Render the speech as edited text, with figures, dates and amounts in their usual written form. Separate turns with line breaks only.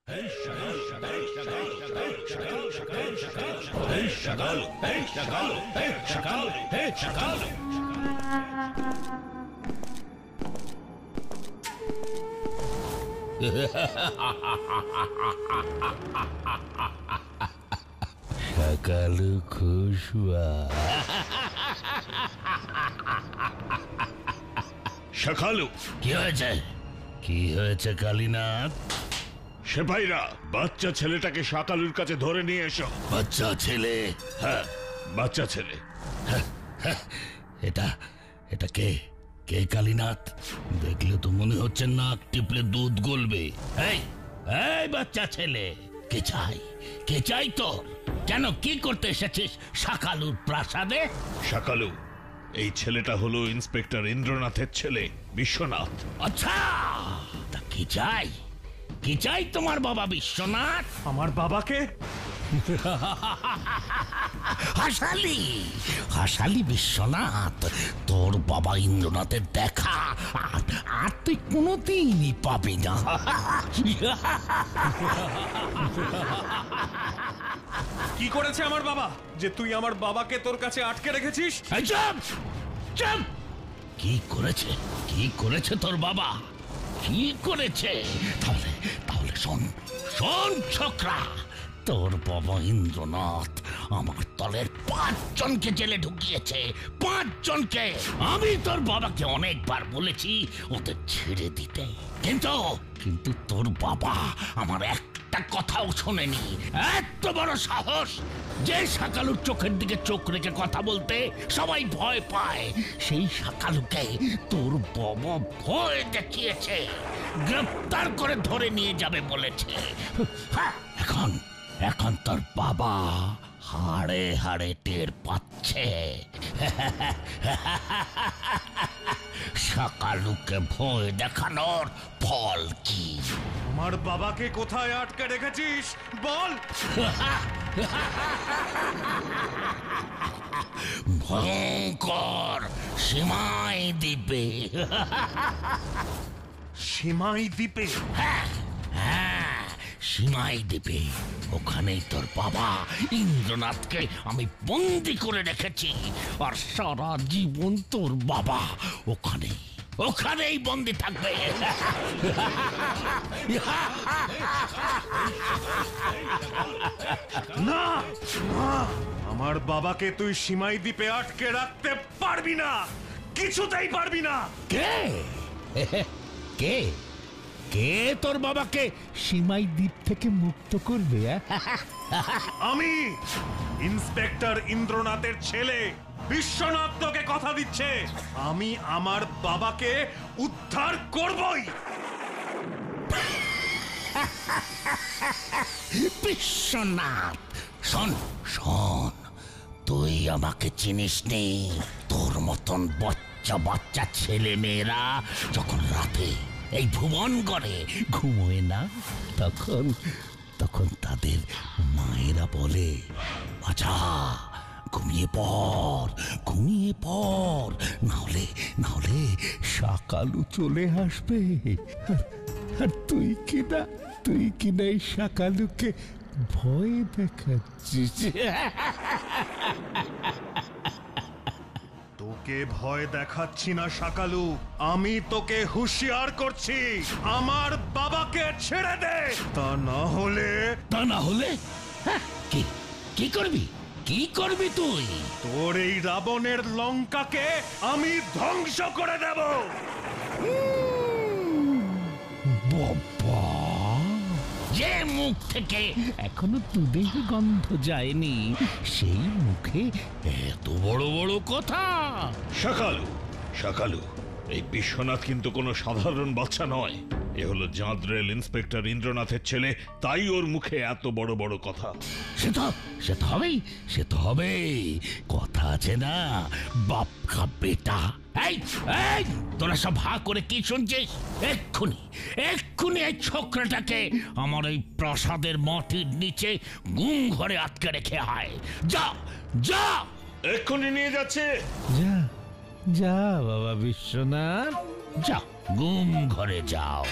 সকালু খুশুয়া
সকালু
কি হয়েছে? কি হয়েছে কালীনাথ?
সেপাইরা বাচ্চা ছেলেটাকে সকালুর কাছে ধরে নিয়ে এসো।
বাচ্চা ছেলে?
হ্যাঁ, বাচ্চা ছেলে।
এটা এটা কে? কে কালীনাথ? দেখলে তো মনে হচ্ছে নাক টিপলে দুধ গলবে। এই এই বাচ্চা ছেলে, কে চাই? কে চাই তোর? কেন, কি করতে এসেছিস সকালুর প্রাসাদে?
সকালু, এই ছেলেটা হলো ইন্সপেক্টর ইন্দ্রনাথের ছেলে বিশ্বনাথ।
আচ্ছা, তা কি চাই? কি চাই তোমার বাবা বিশ্বনাথ?
আমার বাবাকে
হাসালি হাসালি বিশ্বনাথ, তোর বাবা ইন্দ্রনাথের দেখা আর তুই কোনোদিনই পাবি না।
কি করেছে আমার বাবা যে তুই আমার বাবাকে তোর কাছে আটকে রেখেছিস?
চুপ চুপ! কি করেছে? কি করেছে তোর বাবা? কি করেছে? তাহলে তাহলে শোন শোন ছোকরা, তোর বাবা ইন্দ্রনাথ আমার দলের 5 জনকে জেলে ঢুকিয়েছে। 5 জনকে। আমি তোর বাবাকে অনেকবার বলেছি ওদের ছেড়ে দিতে, কিন্তু কিন্তু তোর বাবা আমার একটা কথাও শোনেনি। এত বড় সাহস যে সকালুর চোখের দিকে চোখ রেখে কথা বলতে সবাই ভয় পায়, সেই সকালুকে তোর বাবা ভয় দেখিয়েছে, গ্রেফতার করে ধরে নিয়ে যাবে বলেছে। এখন এখন তোর বাবা হাড়ে হাড়ে টের পাচ্ছে সকালুকে ভয় দেখানোর ফল কি।
আমার বাবাকে কোথায় আটকে রেখেছিস বল?
ভয়ঙ্কর সীমাই দ্বীপে।
সীমাই দ্বীপে?
হ্যাঁ, সীমাই দ্বীপে। ওখানেই তোর বাবা ইন্দ্রনাথকে আমি বন্দি করে রেখেছি, আর সারা জীবন তোর বাবা ওখানেই বন্দি থাকবে।
না না, আমার বাবাকে তুই সীমাই দ্বীপে আটকে রাখতে পারবি না, কিছুতেই পারবি না।
কে কে কে তোর বাবাকে সীমাই দ্বীপ থেকে মুক্ত করবে?
আমি ইন্সপেক্টর ইন্দ্রনাথের ছেলে বিশ্বনাথ তোকে কথা দিচ্ছে, আমি আমার বাবাকে উদ্ধার করবই।
বিশ্বনাথ, শোন শোন, তুই আমাকে চিনিস নি। তোর মতন বাচ্চা বাচ্চা ছেলে মেয়েরা যখন রাতে এই ভুবনগড়ে ঘুমোয় না, তখন তখন তাদের মায়েরা বলে, বাছা ঘুমিয়ে পড়, নাহলে সকালু চলে আসবে। আর তুই কিনা এই সকালুকে ভয় দেখাচ্ছিস।
তোকে ভয় দেখাচ্ছি না সকালু, আমি তোকে হুঁশিয়ার করছি, আমার বাবাকে ছেড়ে দে, তা না হলে
হ্যাঁ, কি করবি? কি করবি তুই?
তোর এই রাবণের লঙ্কাকে আমি ধ্বংস করে দেব।
বাবা, যে মুখ থেকে এখনো দুধের গন্ধ যায়নি, সেই মুখে এত বড় বড় কথা।
সকালু, এই বিশ্বনাথ কিন্তু কোনো সাধারণ বাচ্চা নয়। এ হলো জাঁদরেল ইন্সপেক্টর ইন্দ্রনাথের ছেলে, তাই ওর মুখে এত বড় বড় কথা।
সে তো হবেই। কথা আছে না, বাপ কা বেটা। এই তোরা সব হা করে কি শুনছিস? এক্ষুনি এই ছোকরাটাকে আমার এই প্রাসাদের মাটির নিচে গুম ঘরে আটকে রেখে আয়। যা
এক্ষুনি নিয়ে যাচ্ছে।
যা বাবা বিশ্বনাথ, যাও গুম ঘরে যাও।